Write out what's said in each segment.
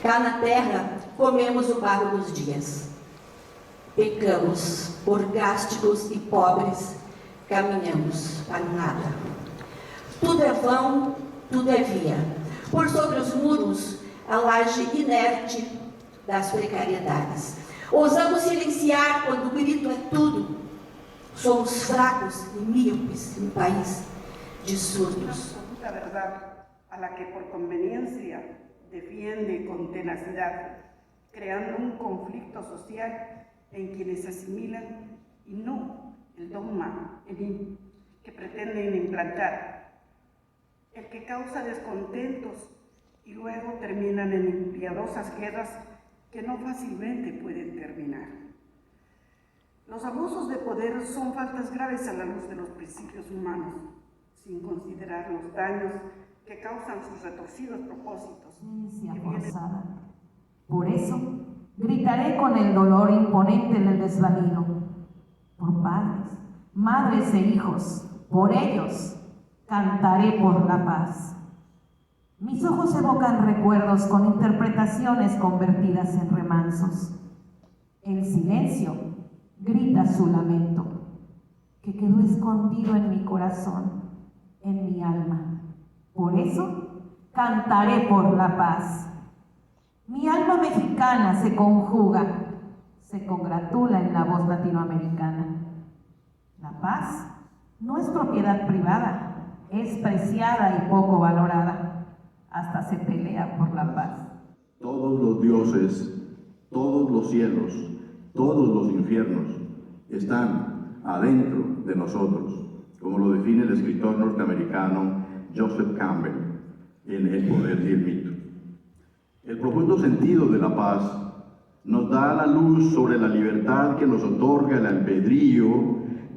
Cá na terra, comemos o barro dos dias. Pecamos, orgásticos e pobres, caminhamos para nada. Tudo é vão, tudo é via. Por sobre os muros, a laje inerte das precariedades. Ousamos silenciar quando o grito é tudo. Somos fracos e míopes em um país de surdos. La verdad a la que por conveniencia defiende con tenacidad, creando un conflicto social en quienes asimilan y no el dogma que pretenden implantar, el que causa descontentos y luego terminan en piadosas guerras que no fácilmente pueden terminar. Los abusos de poder son faltas graves a la luz de los principios humanos, sin considerar los daños que causan sus retorcidos propósitos. Forzada. Por eso, gritaré con el dolor imponente en el desvalido, por padres, madres e hijos, por ellos, cantaré por la paz. Mis ojos evocan recuerdos con interpretaciones convertidas en remansos. El silencio grita su lamento, que quedó escondido en mi corazón, en mi alma. Por eso, cantaré por la paz. Mi alma mexicana se conjuga, se congratula en la voz latinoamericana. La paz no es propiedad privada, es preciada y poco valorada. Hasta se pelea por la paz. Todos los dioses, todos los cielos, todos los infiernos están adentro de nosotros, como lo define el escritor norteamericano Joseph Campbell en El poder y el mito. El profundo sentido de la paz nos da la luz sobre la libertad que nos otorga el albedrío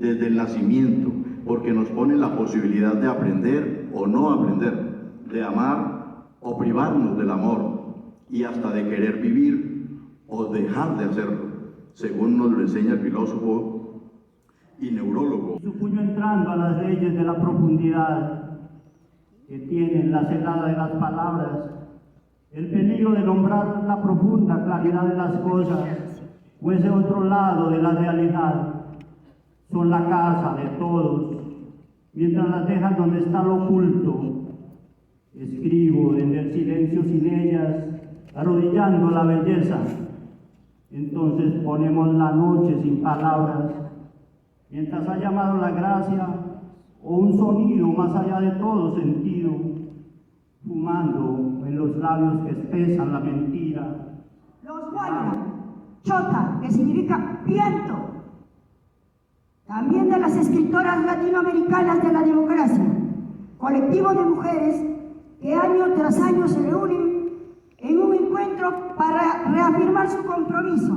desde el nacimiento, porque nos pone la posibilidad de aprender o no aprender, de amar o privarnos del amor y hasta de querer vivir o dejar de hacerlo, según nos lo enseña el filósofo y neurólogo. Su puño entrando a las leyes de la profundidad que tienen la celada de las palabras, el peligro de nombrar la profunda claridad de las cosas o ese otro lado de la realidad, son la casa de todos, mientras las dejan donde está lo oculto. Escribo en el silencio sin ellas, arrodillando la belleza. Entonces ponemos la noche sin palabras, mientras ha llamado la gracia o un sonido más allá de todo sentido, fumando en los labios que espesan la mentira. Los guayna, chota, que significa viento. También de las escritoras latinoamericanas de la democracia, colectivo de mujeres que año tras año se reúnen en un encuentro para reafirmar su compromiso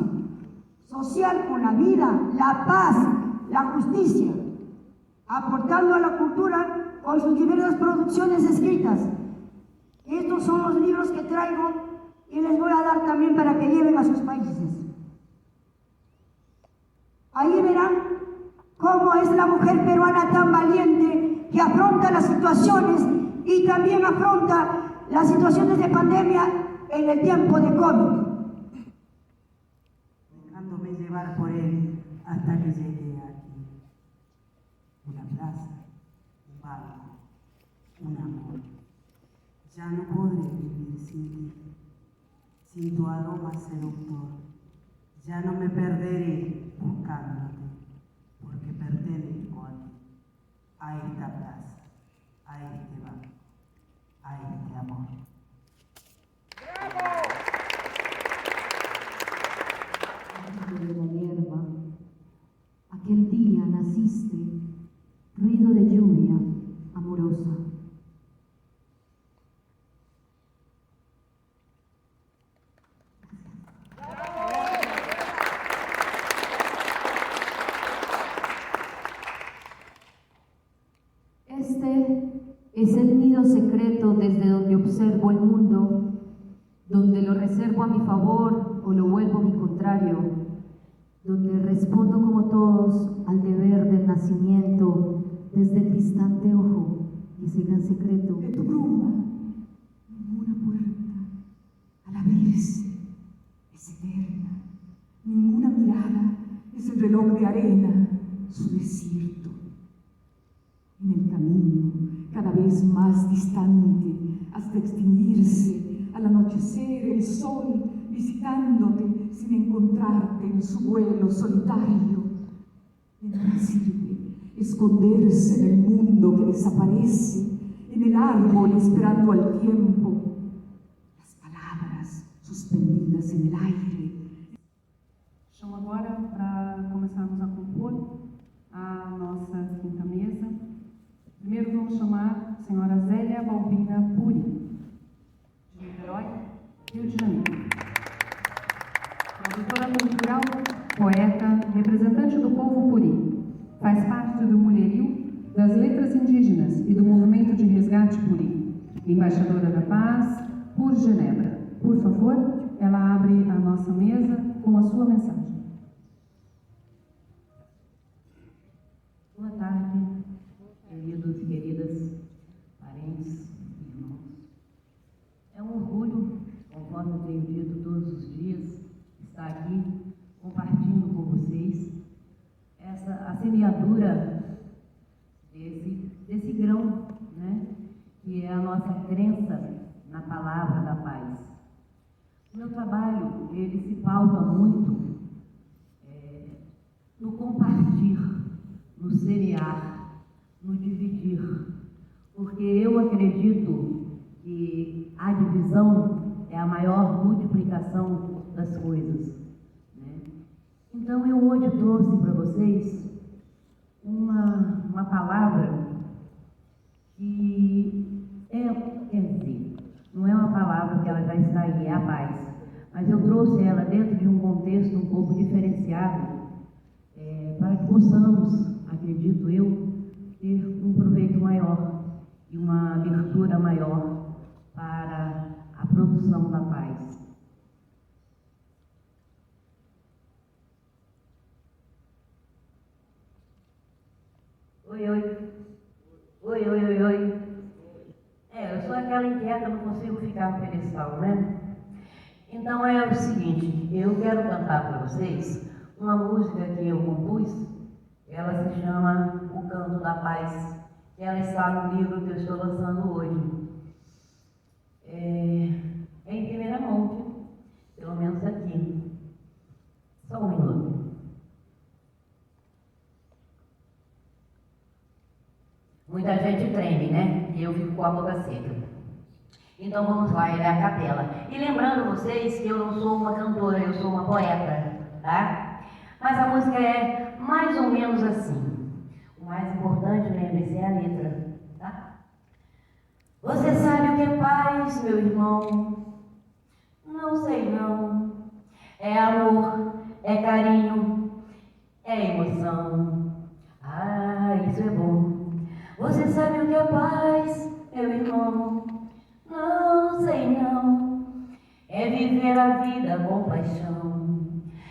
social con la vida, la paz, la justicia, aportando a la cultura con sus diversas producciones escritas. Estos son los libros que traigo y les voy a dar también para que lleven a sus países. Ahí verán cómo es la mujer peruana tan valiente que afronta las situaciones y también afronta las situaciones de pandemia en el tiempo de COVID. Dejándome llevar por él hasta que llegué aquí. Una plaza, un barco, un amor. Ya no podré vivir sin ti, sin tu aroma seductor. Ya no me perderé buscándote, porque pertenezco a ti, a esta plaza, a este banco, a este amor. ¡Bravo! De la hierba, aquel día naciste, ruido de lluvia amorosa. Este es el nido secreto desde donde observo el mundo, donde lo reservo a mi favor o lo vuelvo a mi contrario, donde respondo como todos al deber del nacimiento desde el distante ojo y ese gran secreto De tu bruma, ninguna puerta al abrirse es eterna. Ninguna mirada es el reloj de arena, su desierto. En el camino, cada vez más distante, hasta extinguirse, al anochecer el sol visitándote sin encontrarte en su vuelo solitario. De nada sirve esconderse en el mundo que desaparece, en el árbol esperando al tiempo, las palabras suspendidas en el aire. Chamo agora para começarmos a compor a nossa quinta mesa. Primeiro vamos chamar a senhora Zélia Balbina Puri, de Niterói, Rio de Janeiro. Produtora cultural, poeta, representante do povo Puri. Faz parte do mulherio, das letras indígenas e do movimento de resgate Puri. Embaixadora da Paz, por Genebra. Por favor, ela abre a nossa mesa com a sua mensagem. Boa tarde, queridos e queridas, parentes e irmãos. É um orgulho, conforme eu tenho dito todos os dias, estar aqui compartilhando com vocês a semeadura desse grão, né, que é a nossa crença na palavra da paz. O meu trabalho, ele se pauta muito no compartilhar, no semear, no dividir, porque eu acredito que a divisão é a maior multiplicação das coisas, né? Então eu hoje trouxe para vocês uma palavra que quer dizer, não é uma palavra que ela já está aí, é a paz, mas eu trouxe ela dentro de um contexto um pouco diferenciado, para que possamos, acredito eu, ter um proveito maior e uma abertura maior para a produção da paz. Oi, oi. Oi, oi, oi, oi. Eu sou aquela inquieta, não consigo ficar no pedestal, né? Então é o seguinte, eu quero cantar para vocês uma música que eu compus. Ela se chama O Canto da Paz, que ela está no livro que eu estou lançando hoje. É em primeira mão, viu? Pelo menos aqui. Só um minuto. Muita gente treme, né? E eu fico com a boca seca. Então vamos lá, ele é a capela. E lembrando vocês que eu não sou uma cantora, eu sou uma poeta, tá? Mas a música é mais ou menos assim. O mais importante, lembre-se, é a letra, tá? Você sabe o que é paz, meu irmão? Não sei não. É amor, é carinho, é emoção. Ah, isso é bom. Você sabe o que é paz, meu irmão? Não sei não. É viver a vida com paixão.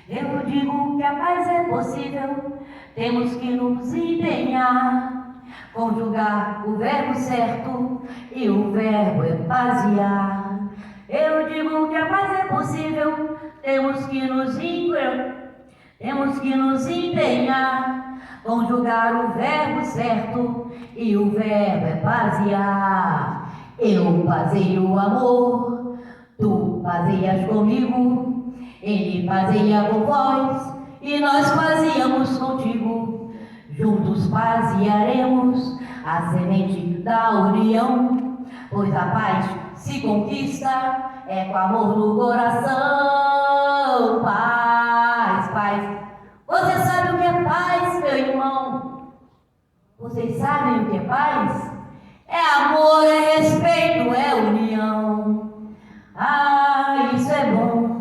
Eu digo que a paz é possível, temos que nos empenhar, conjugar o verbo certo e o verbo é pasear. Eu digo que a paz é possível, temos que nos empenhar, conjugar o verbo certo e o verbo é pasear. Eu paseio o amor, tu paseias comigo. Ele fazia com vós e nós fazíamos contigo. Juntos passearemos a semente da união, pois a paz se conquista com amor no coração. Paz, paz. Você sabe o que é paz, meu irmão? Vocês sabem o que é paz? É amor, é respeito, é união. Ah, isso é bom.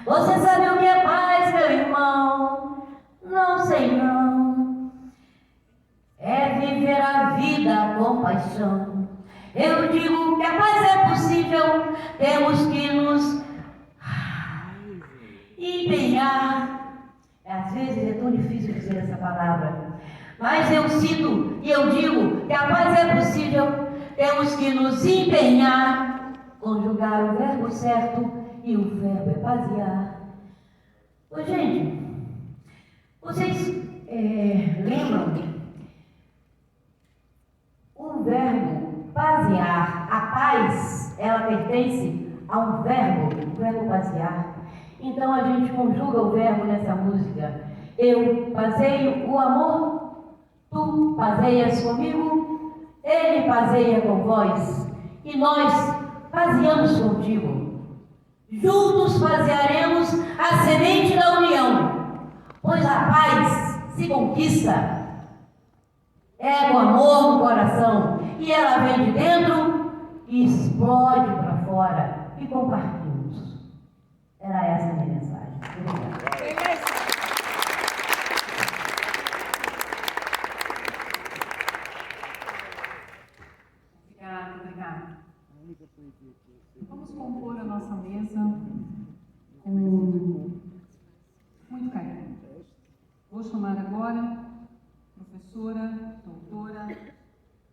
Você sabe o que é paz, meu irmão? Não sei não. É viver a vida com paixão. Eu digo que a paz é possível, temos que nos empenhar. Às vezes é tão difícil dizer essa palavra, mas eu cito e eu digo que a paz é possível, temos que nos empenhar, conjugar o verbo certo e o verbo é basear. Ô, gente, vocês lembram? O verbo basear, a paz, ela pertence ao verbo basear. Então a gente conjuga o verbo nessa música. Eu baseio o amor, tu baseias comigo, ele baseia com vós, e nós baseamos contigo. Juntos basearemos a semente da união, pois a paz se conquista. É o amor no coração, e ela vem de dentro e explode para fora, e compartilhamos. Era essa a minha mensagem. Obrigada. Obrigada. Vamos compor a nossa mesa com muito carinho. Vou chamar agora a professora, doutora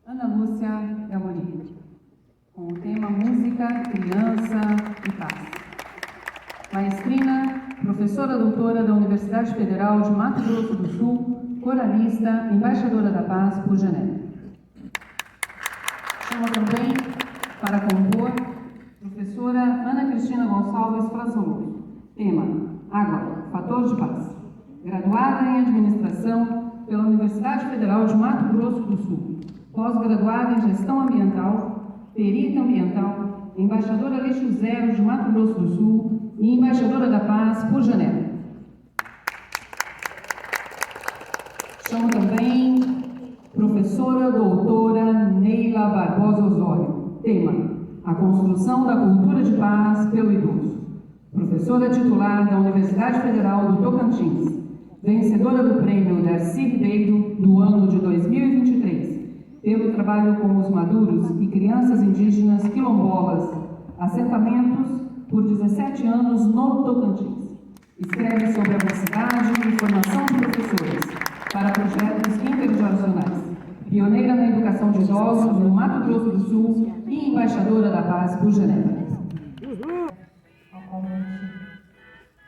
Ana Lúcia Amorim, com o tema Música, Criança e Paz. Maestrina, professora doutora da Universidade Federal de Mato Grosso do Sul, coralista, embaixadora da paz por Genebra. Chamo também para compor professora Ana Cristina Gonçalves Frasoloso. Tema: Água, fator de paz. Graduada em administração pela Universidade Federal de Mato Grosso do Sul. Pós-graduada em gestão ambiental, perita ambiental, embaixadora Lixo Zero de Mato Grosso do Sul e embaixadora da paz por Genebra. Chamo também professora doutora Neila Barbosa Osório. Tema: a construção da cultura de paz pelo idoso. Professora titular da Universidade Federal do Tocantins. Vencedora do prêmio Darcy Ribeiro do ano de 2023, pelo trabalho com os maduros e crianças indígenas quilombolas, assentamentos por 17 anos no Tocantins. Escreve sobre a mocidade e formação de professores para projetos intergeracionais. Pioneira na educação de idosos no Mato Grosso do Sul e embaixadora da paz por Genebra. Ao convite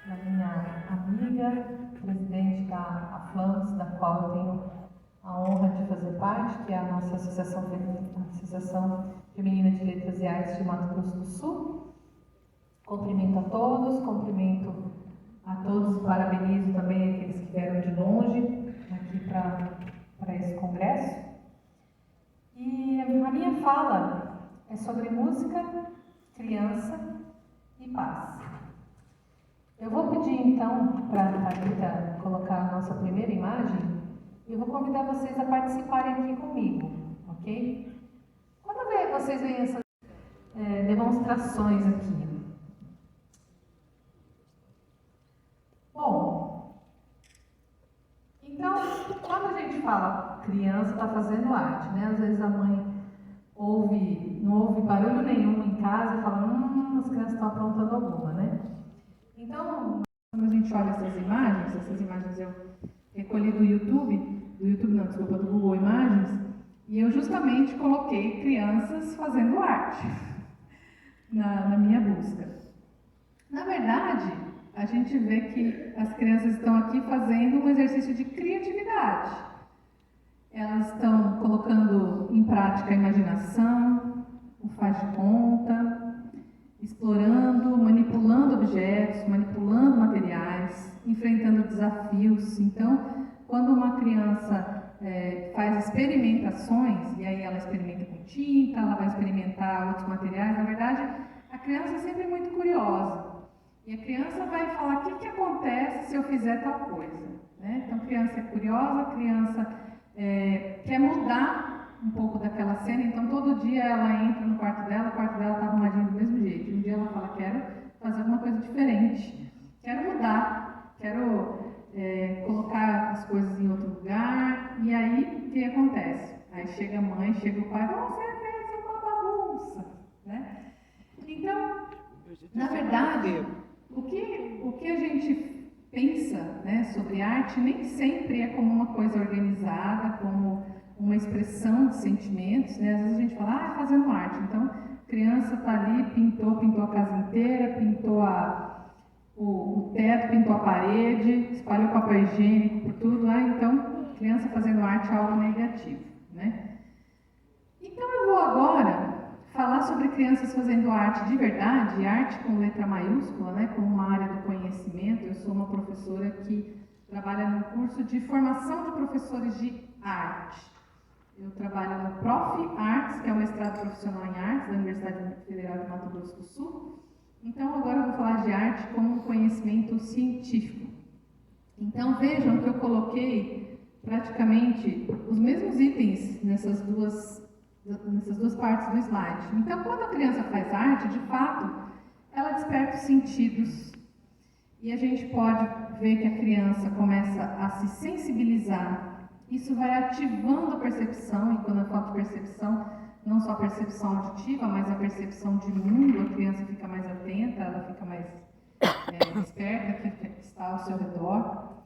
da minha amiga, presidente da AFLAMS, da qual eu tenho a honra de fazer parte, que é a nossa Associação Feminina de Letras e Artes de Mato Grosso do Sul. Cumprimento a todos, cumprimento a todos e parabenizo também aqueles que vieram de longe aqui para esse congresso. E a minha fala é sobre música, criança e paz. Eu vou pedir então para a Rita colocar a nossa primeira imagem e eu vou convidar vocês a participarem aqui comigo, ok? Quando vocês veem essas demonstrações aqui. Bom, então, quando a gente fala criança está fazendo arte, né? Às vezes a mãe não ouve barulho nenhum em casa e fala, as crianças estão aprontando alguma, né? Então, quando a gente olha essas imagens eu recolhi do Google Imagens, e eu justamente coloquei crianças fazendo arte na minha busca. Na verdade, a gente vê que as crianças estão aqui fazendo um exercício de criatividade. Elas estão colocando em prática a imaginação, o faz de conta, explorando, manipulando objetos, manipulando materiais, enfrentando desafios. Então, quando uma criança faz experimentações, e aí ela experimenta com tinta, ela vai experimentar outros materiais, na verdade, a criança é sempre muito curiosa. E a criança vai falar, o que acontece se eu fizer tal coisa? Né? Então, a criança é curiosa, a criança quer mudar um pouco daquela cena, então todo dia ela entra no quarto dela, o quarto dela está arrumadinho do mesmo jeito. Um dia ela fala, quero fazer alguma coisa diferente, quero mudar, quero colocar as coisas em outro lugar. E aí, o que acontece? Aí chega a mãe, chega o pai, você fez uma bagunça, né? Então, na verdade, o que a gente pensa, né, sobre arte nem sempre é como uma coisa organizada, como uma expressão de sentimentos, né? Às vezes a gente fala, fazendo arte. Então, criança está ali, pintou a casa inteira, pintou o teto, pintou a parede, espalhou papel higiênico por tudo. Então, criança fazendo arte é algo negativo, né? Então, eu vou agora falar sobre crianças fazendo arte de verdade, arte com letra maiúscula, né, como uma área do conhecimento. Eu sou uma professora que trabalha no curso de formação de professores de arte. Eu trabalho no Prof. Arts, que é o mestrado profissional em artes da Universidade Federal de Mato Grosso do Sul. Então, agora eu vou falar de arte como um conhecimento científico. Então, vejam que eu coloquei praticamente os mesmos itens nessas duas partes do slide. Então, quando a criança faz arte, de fato, ela desperta os sentidos. E a gente pode ver que a criança começa a se sensibilizar. Isso vai ativando a percepção, e quando eu falo de percepção, não só a percepção auditiva, mas a percepção de mundo. A criança fica mais atenta, ela fica mais desperta, que está ao seu redor.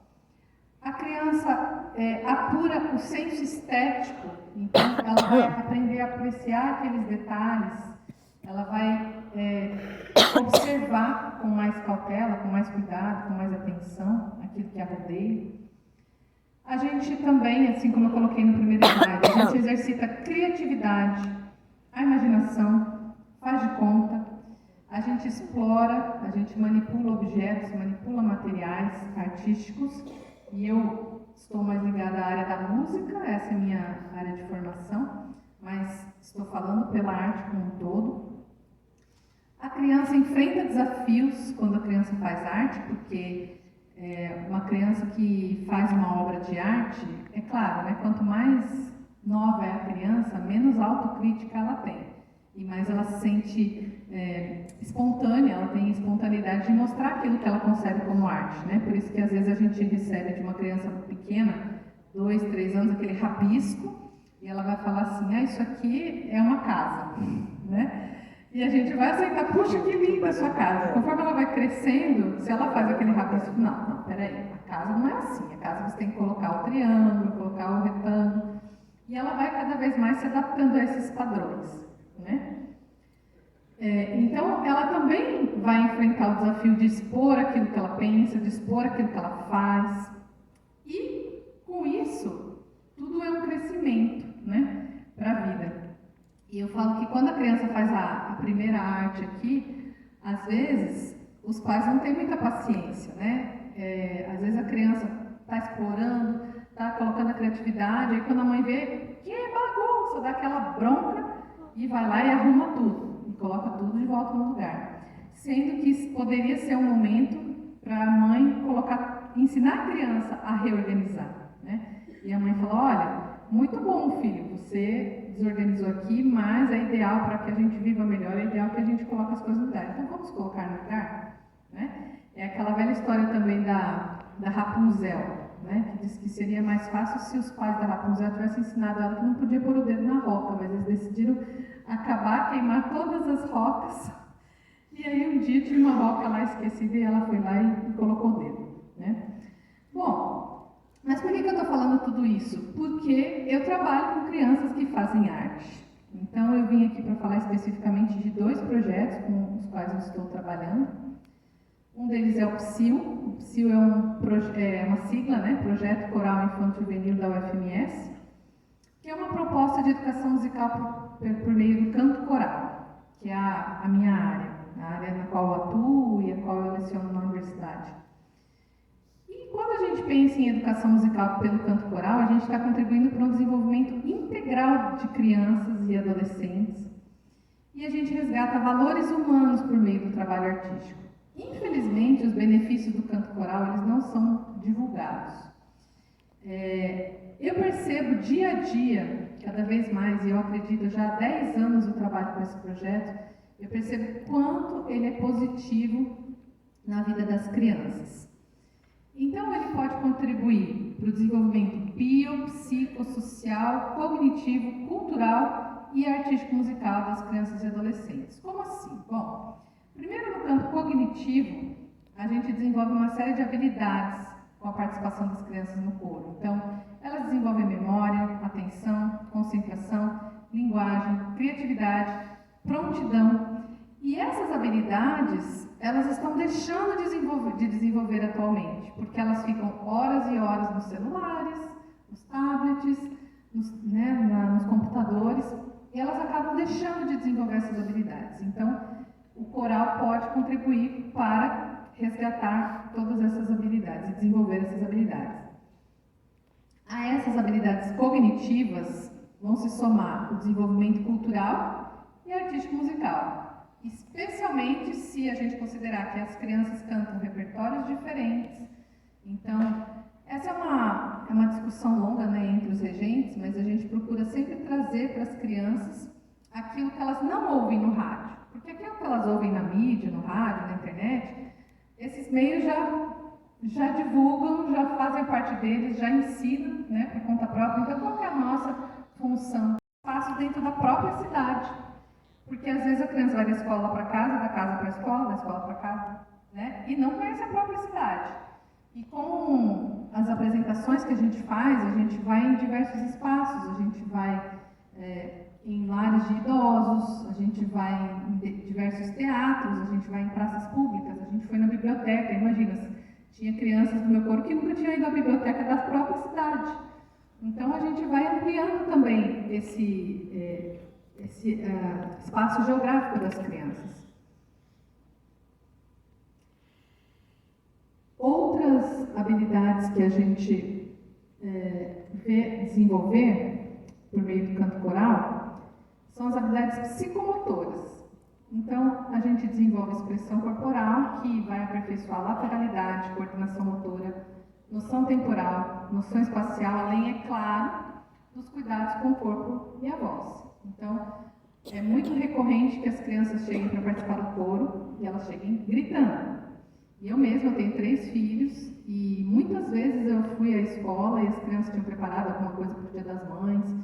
A criança apura o senso estético, então ela vai aprender a apreciar aqueles detalhes, ela vai observar com mais cautela, com mais cuidado, com mais atenção aquilo que a rodeia. A gente também, assim como eu coloquei no primeiro slide, a gente exercita a criatividade, a imaginação, faz de conta, a gente explora, a gente manipula objetos, manipula materiais artísticos. E eu estou mais ligada à área da música, essa é a minha área de formação, mas estou falando pela arte como um todo. A criança enfrenta desafios quando a criança faz arte, porque uma criança que faz uma obra de arte, é claro, né, quanto mais nova é a criança, menos autocrítica ela tem. E mais ela se sente espontânea, ela tem espontaneidade de mostrar aquilo que ela concebe como arte, né? Por isso que às vezes a gente recebe de uma criança pequena, 2, 3 anos, aquele rabisco, e ela vai falar assim, isso aqui é uma casa, né? E a gente vai aceitar, puxa, que linda a sua casa. Conforme ela vai crescendo, se ela faz aquele rabisco, não, peraí, a casa não é assim, a casa você tem que colocar o triângulo, colocar o retângulo, e ela vai cada vez mais se adaptando a esses padrões, né? Então, ela também vai enfrentar o desafio de expor aquilo que ela pensa, de expor aquilo que ela faz. E, com isso, tudo é um crescimento, né, para a vida. E eu falo que quando a criança faz a primeira arte aqui, às vezes, os pais não têm muita paciência, né? Às vezes a criança está explorando, está colocando a criatividade, aí quando a mãe vê, que bagunça, dá aquela bronca e vai lá e arruma tudo. E coloca tudo de volta no lugar. Sendo que poderia ser um momento para a mãe ensinar a criança a reorganizar, né? E a mãe falou, olha, muito bom, filho, você desorganizou aqui, mas é ideal para que a gente viva melhor, é ideal que a gente coloque as coisas no lugar. Então vamos colocar no lugar, né? É aquela velha história também da Rapunzel, né? Que diz que seria mais fácil se os pais da Rapunzel tivessem ensinado ela que não podia pôr o dedo na roca, mas eles decidiram acabar, queimar todas as rocas. E aí um dia tinha uma roca lá esquecida e ela foi lá e colocou o dedo, né? Bom, mas por que eu estou falando tudo isso? Porque eu trabalho com crianças que fazem arte. Então eu vim aqui para falar especificamente de 2 projetos com os quais eu estou trabalhando. Um deles é o PSIL. O PSIL é uma sigla, né? Projeto Coral Infanto Juvenil da UFMS, que é uma proposta de educação musical por meio do canto coral, que é a minha área, a área na qual eu atuo e a qual eu leciono na universidade. E quando a gente pensa em educação musical pelo canto coral, a gente está contribuindo para um desenvolvimento integral de crianças e adolescentes, e a gente resgata valores humanos por meio do trabalho artístico. Infelizmente, os benefícios do canto coral eles não são divulgados. Eu percebo dia a dia, cada vez mais, e eu acredito já há 10 anos eu trabalho com esse projeto, eu percebo quanto ele é positivo na vida das crianças. Então, ele pode contribuir para o desenvolvimento biopsicossocial, cognitivo, cultural e artístico-musical das crianças e adolescentes. Como assim? Bom, primeiro, no campo cognitivo, a gente desenvolve uma série de habilidades com a participação das crianças no coro. Então, elas desenvolvem memória, atenção, concentração, linguagem, criatividade, prontidão. E essas habilidades, elas estão deixando de desenvolver atualmente, porque elas ficam horas e horas nos celulares, nos tablets, nos computadores, e elas acabam deixando de desenvolver essas habilidades. Então, o coral pode contribuir para resgatar todas essas habilidades e desenvolver essas habilidades. A essas habilidades cognitivas vão se somar o desenvolvimento cultural e artístico musical, especialmente se a gente considerar que as crianças cantam repertórios diferentes. Então, essa é uma discussão longa, né, entre os regentes, mas a gente procura sempre trazer para as crianças aquilo que elas não ouvem no rádio. Porque aquilo que elas ouvem na mídia, no rádio, na internet, esses meios já divulgam, já fazem parte deles, já ensinam, né, por conta própria. Então, qual que é a nossa função? Espaço dentro da própria cidade. Porque às vezes a criança vai da escola para casa, da casa para a escola, da escola para casa, né, e não conhece a própria cidade. E com as apresentações que a gente faz, a gente vai em diversos espaços, a gente vai em lares de idosos, a gente vai em diversos teatros, a gente vai em praças públicas, a gente foi na biblioteca. Imagina, tinha crianças do meu coro que nunca tinham ido à biblioteca da própria cidade. Então a gente vai ampliando também esse espaço geográfico das crianças. Outras habilidades que a gente vê desenvolver por meio do canto coral são as habilidades psicomotoras. Então, a gente desenvolve expressão corporal, que vai aperfeiçoar lateralidade, coordenação motora, noção temporal, noção espacial, além, é claro, dos cuidados com o corpo e a voz. Então, é muito recorrente que as crianças cheguem para participar do coro e elas cheguem gritando. E eu mesma tenho 3 filhos e muitas vezes eu fui à escola e as crianças tinham preparado alguma coisa para o Dia das Mães,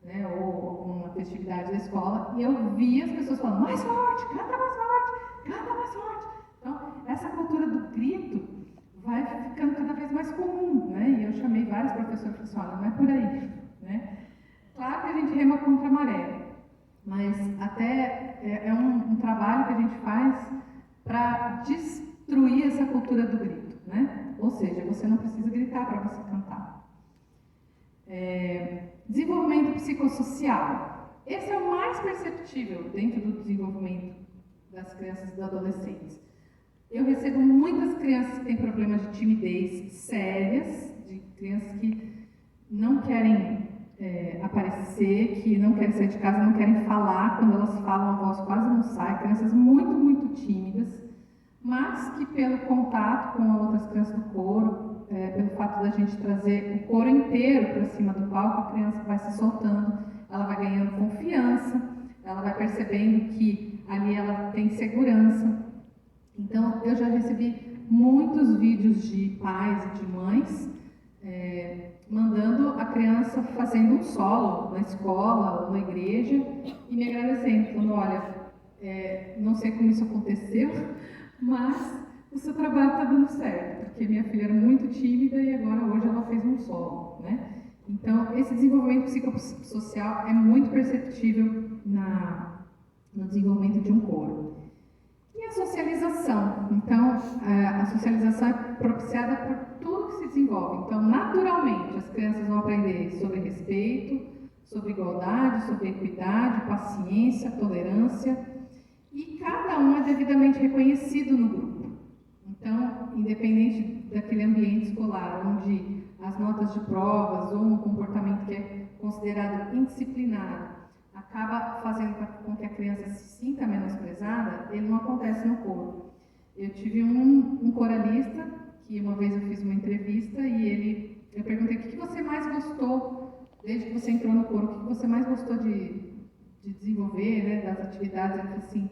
né, ou alguma festividade da escola, e eu via as pessoas falando: mais forte, canta mais forte, canta mais forte. Então, essa cultura do grito vai ficando cada vez mais comum, né? E eu chamei vários professores e falei assim: olha, não é por aí, né? Claro que a gente rema contra a maré, mas até é um trabalho que a gente faz para destruir essa cultura do grito, né? Ou seja, você não precisa gritar para você cantar. Desenvolvimento psicossocial. Esse é o mais perceptível dentro do desenvolvimento das crianças e dos adolescentes. Eu recebo muitas crianças que têm problemas de timidez sérias, de crianças que não querem aparecer, que não querem sair de casa, não querem falar. Quando elas falam, a voz quase não sai. Crianças muito, muito tímidas, mas que pelo contato com outras crianças do coro, pelo fato da gente trazer o coro inteiro para cima do palco, a criança vai se soltando, ela vai ganhando confiança, ela vai percebendo que ali ela tem segurança. Então, eu já recebi muitos vídeos de pais e de mães mandando a criança fazendo um solo na escola ou na igreja e me agradecendo, falando: olha, não sei como isso aconteceu, mas o seu trabalho está dando certo, porque minha filha era muito tímida e agora hoje ela fez um solo, né? Então, esse desenvolvimento psicossocial é muito perceptível no desenvolvimento de um coro. E a socialização? Então, a socialização é propiciada por tudo que se desenvolve. Então, naturalmente, as crianças vão aprender sobre respeito, sobre igualdade, sobre equidade, paciência, tolerância, e cada um é devidamente reconhecido no grupo. Então, independente daquele ambiente escolar, onde as notas de provas ou um comportamento que é considerado indisciplinado acaba fazendo com que a criança se sinta menosprezada, ele não acontece no coro. Eu tive um coralista, que uma vez eu fiz uma entrevista, e eu perguntei: o que você mais gostou, desde que você entrou no coro, o que você mais gostou de desenvolver, né, das atividades? Ele falou assim: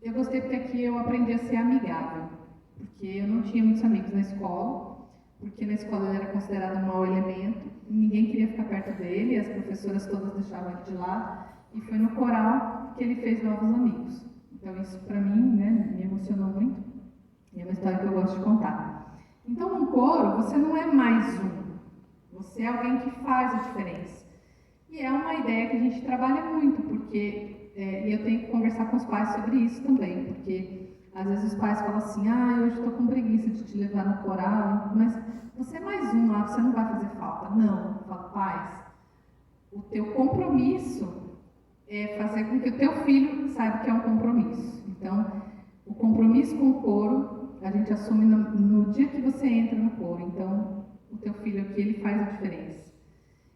eu gostei porque aqui eu aprendi a ser amigável, porque eu não tinha muitos amigos na escola, porque na escola ele era considerado um mau elemento, ninguém queria ficar perto dele, as professoras todas deixavam ele de lado, e foi no coral que ele fez novos amigos. Então isso para mim, né, me emocionou muito, e é uma história que eu gosto de contar. Então no coro você não é mais você é alguém que faz a diferença. E é uma ideia que a gente trabalha muito, porque e eu tenho que conversar com os pais sobre isso também, porque às vezes os pais falam assim, hoje estou com preguiça de te levar no coral, mas você é mais um lá, você não vai fazer falta. Não, eu falo, pais, o teu compromisso é fazer com que o teu filho saiba que é um compromisso. Então, o compromisso com o coro, a gente assume no dia que você entra no coro. Então, o teu filho aqui, ele faz a diferença.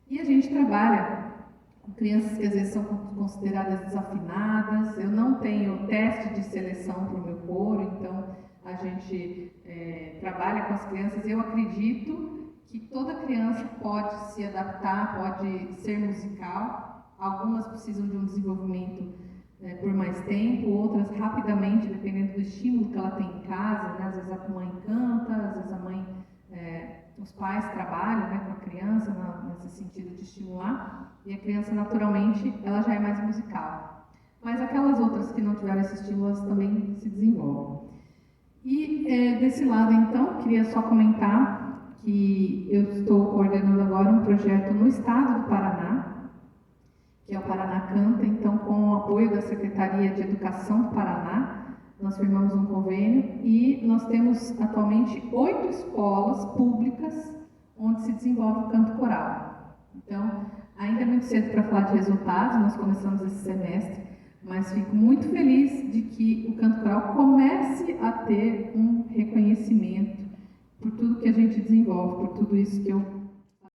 E a gente trabalha com crianças que às vezes são consideradas desafinadas. Eu não tenho teste de seleção para o meu coro, então a gente trabalha com as crianças. Eu acredito que toda criança pode se adaptar, pode ser musical. Algumas precisam de um desenvolvimento por mais tempo, outras rapidamente, dependendo do estímulo que ela tem em casa, né? Às vezes a mãe canta, às vezes a mãe, os pais trabalham, né, com a criança nesse sentido de estimular, e a criança naturalmente ela já é mais musical. Mas aquelas outras que não tiveram esse estímulo, elas também se desenvolvem. E desse lado, então, queria só comentar que eu estou coordenando agora um projeto no estado do Paraná, que é o Paraná Canta. Então, com o apoio da Secretaria de Educação do Paraná, nós firmamos um convênio e nós temos atualmente 8 escolas públicas onde se desenvolve o canto coral. Então, ainda é muito cedo para falar de resultados, nós começamos esse semestre, mas fico muito feliz de que o canto coral comece a ter um reconhecimento por tudo que a gente desenvolve, por tudo isso que eu